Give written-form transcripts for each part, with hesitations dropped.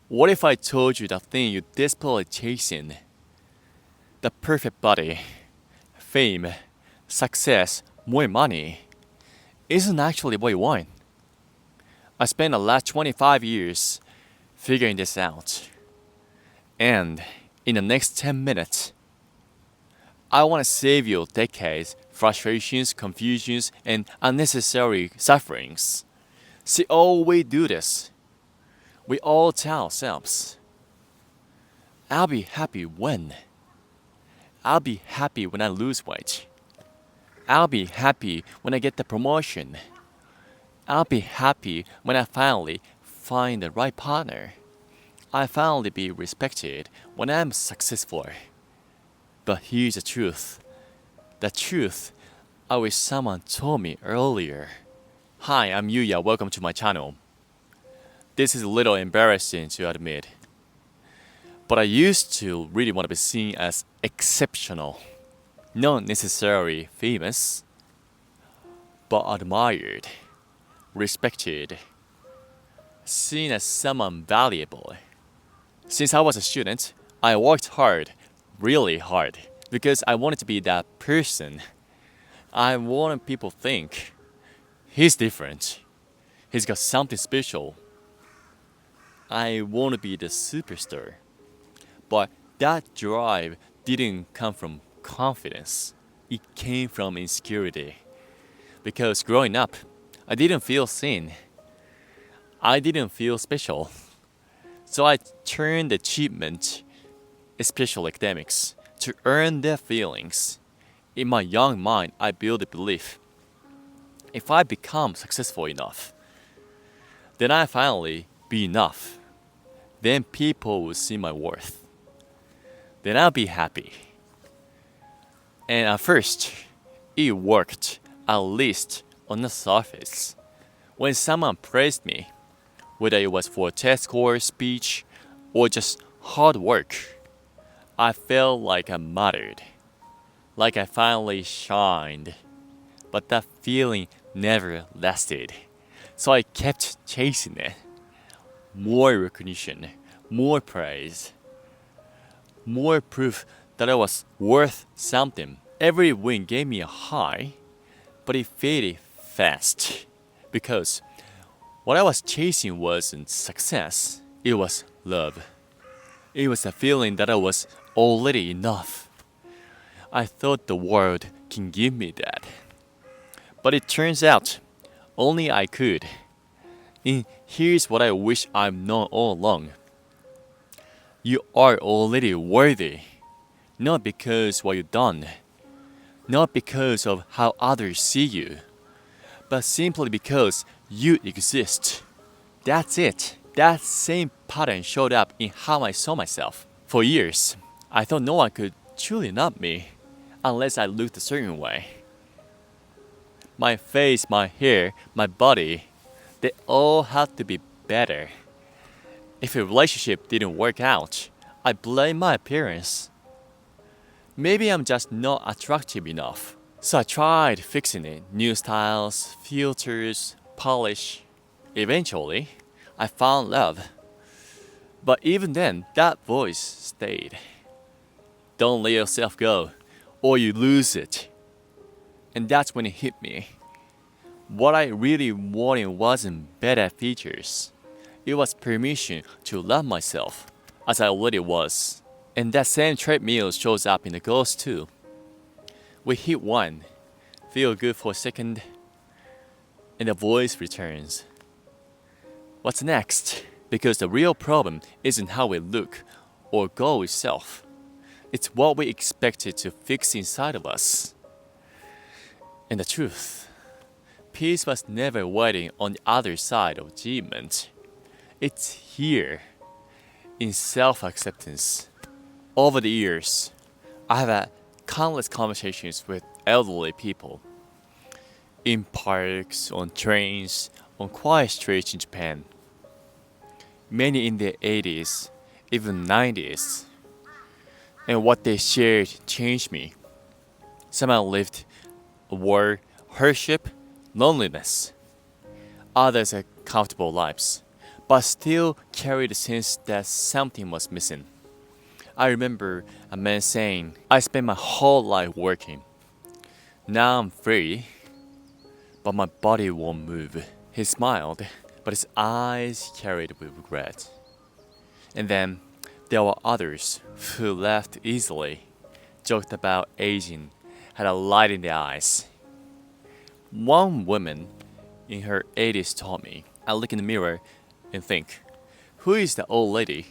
What if I told you the thing you desperately chasing, the perfect body, fame, success, more money, isn't actually what you want? I spent the last 25 years figuring this out. And in the next 10 minutes, I want to save you decades, frustrations, confusions, and unnecessary sufferings. See, all we do this. We all tell ourselves, I'll be happy when. I'll be happy when I lose weight. I'll be happy when I get the promotion. I'll be happy when I finally find the right partner. I'll finally be respected when I'm successful. But here's the truth. The truth I wish someone told me earlier. Hi, I'm Yuya. Welcome to my channel. This is a little embarrassing to admit, but I used to really want to be seen as exceptional, not necessarily famous, but admired, respected, seen as someone valuable. Since I was a student, I worked hard, really hard, because I wanted to be that person. I wanted people to think, he's different, he's got something special. I want to be the superstar. But that drive didn't come from confidence. It came from insecurity. Because growing up, I didn't feel seen. I didn't feel special. So I turned achievement, especially academics, to earn their feelings. In my young mind, I built a belief. If I become successful enough, then I finally be enough. Then people will see my worth. Then I'll be happy. And at first, it worked, at least on the surface. When someone praised me, whether it was for a test score, speech, or just hard work, I felt like I mattered, like I finally shined. But that feeling never lasted, so I kept chasing it. More recognition, more praise, more proof that I was worth something. Every win gave me a high, but it faded fast because what I was chasing wasn't success, it was love. It was a feeling that I was already enough. I thought the world can give me that. But it turns out only I could. And here's what I wish I've known all along. You are already worthy, not because what you've done, not because of how others see you, but simply because you exist. That's it. That same pattern showed up in how I saw myself. For years, I thought no one could truly love me unless I looked a certain way. My face, my hair, my body, they all had to be better. If a relationship didn't work out, I blame my appearance. Maybe I'm just not attractive enough. So I tried fixing it. New styles, filters, polish. Eventually, I found love. But even then, that voice stayed. Don't let yourself go, or you lose it. And that's when it hit me. What I really wanted wasn't better features. It was permission to love myself as I already was. And that same treadmill shows up in the goals too. We hit one, feel good for a second, and the voice returns. What's next? Because the real problem isn't how we look or goal itself. It's what we expected to fix inside of us. And the truth, peace was never waiting on the other side of achievement. It's here, in self-acceptance. Over the years, I have had countless conversations with elderly people. In parks, on trains, on quiet streets in Japan. Many in their 80s, even 90s. And what they shared changed me. Some have lived a war, hardship, loneliness. Others had comfortable lives. but still carried the sense that something was missing. I remember a man saying, I spent my whole life working. Now I'm free, but my body won't move. He smiled, but his eyes carried with regret. And then there were others who laughed easily, joked about aging, had a light in their eyes. One woman in her 80s told me, I look in the mirror and think, who is that old lady?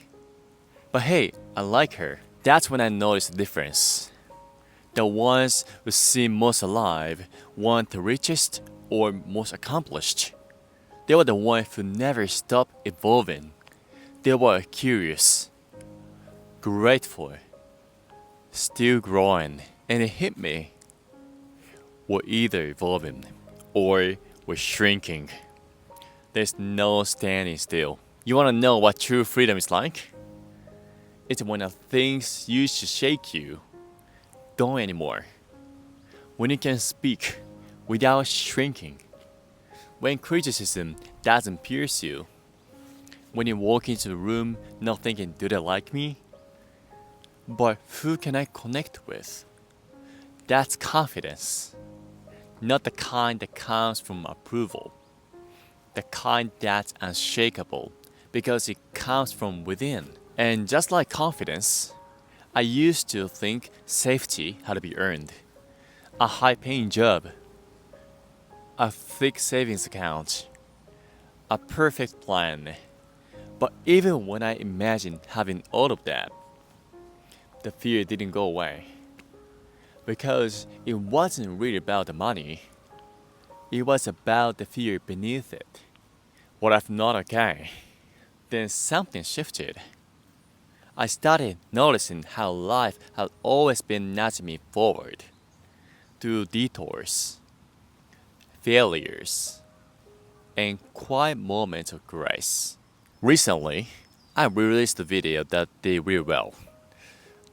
But hey, I like her. That's when I noticed the difference. The ones who seem most alive weren't the richest or most accomplished. They were the ones who never stopped evolving. They were curious, grateful, still growing, and it hit me. We're either evolving or we're shrinking. There's no standing still. You want to know what true freedom is like? It's when the things used to shake you don't anymore. When you can speak without shrinking. When criticism doesn't pierce you. When you walk into a room not thinking, do they like me? But who can I connect with? That's confidence. Not the kind that comes from approval. The kind that's unshakable because it comes from within. And just like confidence, I used to think safety had to be earned. A high-paying job, a thick savings account, a perfect plan. But even when I imagined having all of that, the fear didn't go away. Because it wasn't really about the money. It was about the fear beneath it. What if not okay? Then something shifted. I started noticing how life had always been nudging me forward. Through detours, failures, and quiet moments of grace. Recently, I released a video that did really well.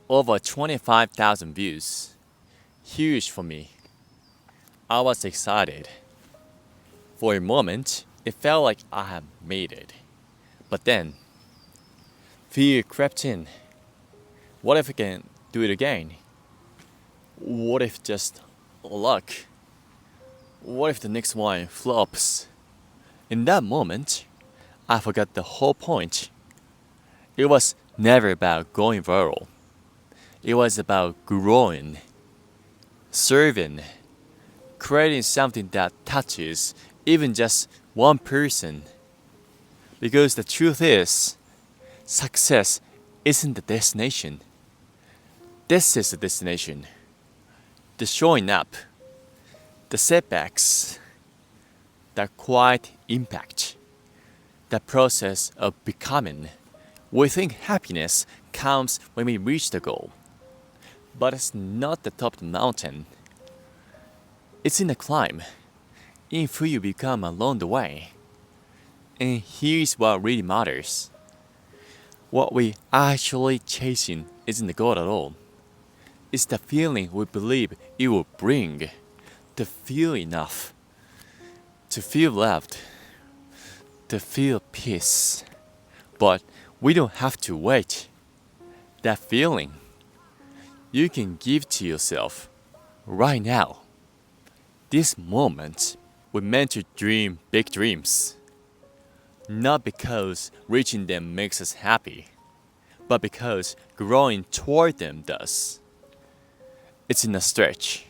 Over 25,000 views. Huge for me. I was excited. For a moment, it felt like I had made it. But then, fear crept in. What if I can do it again? What if just luck? What if the next one flops? In that moment, I forgot the whole point. It was never about going viral. It was about growing, serving, creating something that touches even just one person. Because the truth is, success isn't the destination. This is the destination. The showing up, the setbacks, the quiet impact, the process of becoming. We think happiness comes when we reach the goal. But it's not the top of the mountain. It's in the climb, in who you become along the way. And here's what really matters. What we actually chasing isn't the goal at all. It's the feeling we believe it will bring. To feel enough. To feel loved. To feel peace. But we don't have to wait. That feeling, you can give to yourself right now. This moment, we're meant to dream big dreams. Not because reaching them makes us happy, but because growing toward them does. It's in the stretch,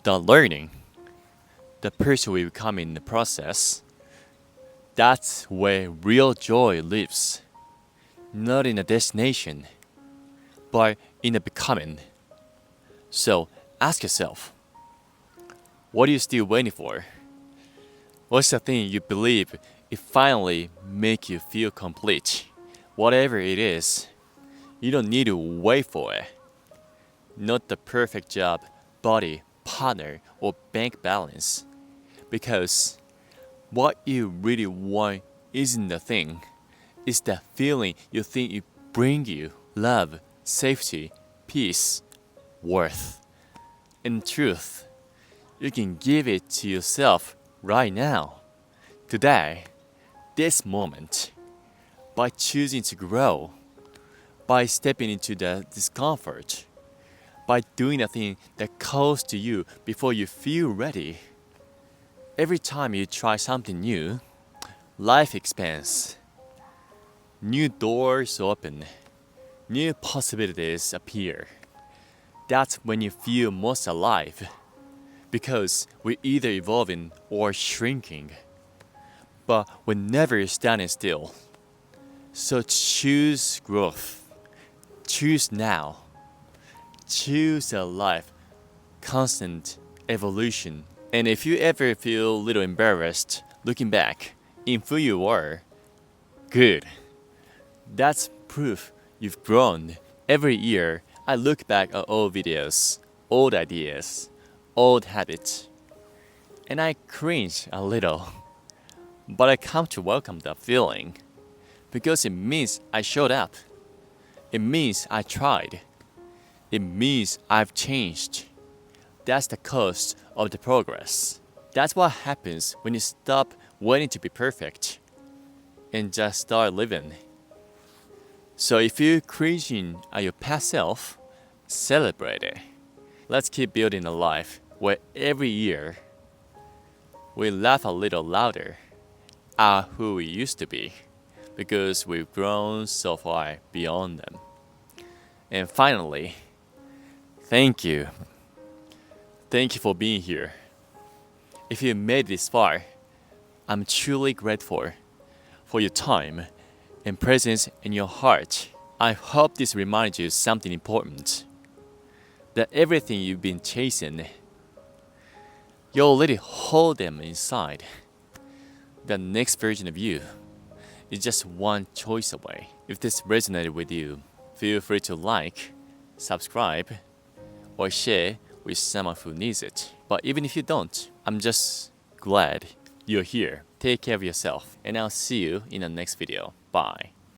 the learning, the person we become in the process. That's where real joy lives. Not in the destination, but in the becoming. So ask yourself, what are you still waiting for? What's the thing you believe it finally make you feel complete? Whatever it is, you don't need to wait for it. Not the perfect job, body, partner, or bank balance. Because what you really want isn't the thing. It's the feeling you think it bring you. Love, safety, peace, worth. In truth, you can give it to yourself right now. Today, this moment, by choosing to grow, by stepping into the discomfort, by doing a thing that calls to you before you feel ready. Every time you try something new, life expands. New doors open. New possibilities appear. That's when you feel most alive. Because we're either evolving or shrinking. But we're never standing still. So choose growth. Choose now. Choose a life. Constant evolution. And if you ever feel a little embarrassed looking back in who you were, good. That's proof you've grown. Every year, I look back at old videos, old ideas, old habits, and I cringe a little. But I come to welcome that feeling because it means I showed up. It means I tried. It means I've changed. That's the cost of the progress. That's what happens when you stop waiting to be perfect and just start living. So if you're cringing at your past self, celebrate it. Let's keep building a life where every year we laugh a little louder at who we used to be because we've grown so far beyond them. And finally, thank you. Thank you for being here. If you made it this far, I'm truly grateful for your time and presence in your heart. I hope this reminds you something important. That everything you've been chasing, you already hold them inside. The next version of you is just one choice away. If this resonated with you, feel free to like, subscribe, or share with someone who needs it. But even if you don't, I'm just glad you're here. Take care of yourself, and I'll see you in the next video. Bye.